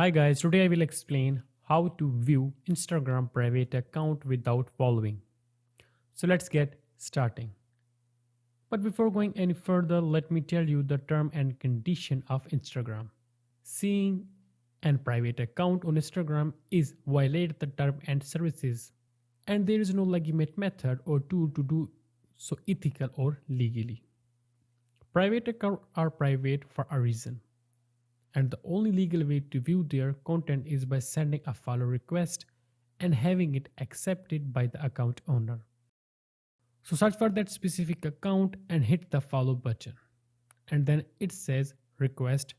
Hi guys, today I will explain how to view Instagram private account without following. So let's get starting. But before going any further, let me tell you the term and condition of Instagram. Seeing an private account on Instagram is violate the term and services, and there is no legitimate method or tool to do so ethical or legally. Private accounts are private for a reason, and the only legal way to view their content is by sending a follow request and having it accepted by the account owner. So search for that specific account and hit the follow button, and then it says request.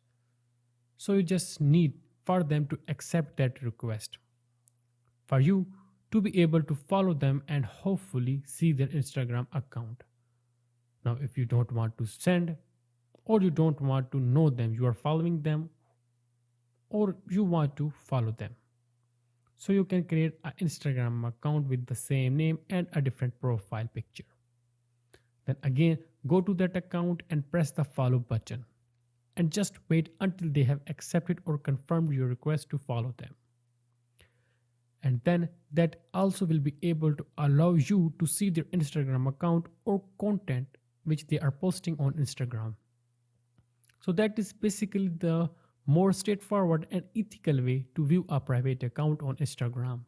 So you just need for them to accept that request for you to be able to follow them and hopefully see their Instagram account. Now if you don't want to send or you don't want to know them, you are following them or you want to follow them. So you can create an Instagram account with the same name and a different profile picture. Then again, go to that account and press the follow button and just wait until they have accepted or confirmed your request to follow them. And then that also will be able to allow you to see their Instagram account or content which they are posting on Instagram. So that is basically the more straightforward and ethical way to view a private account on Instagram.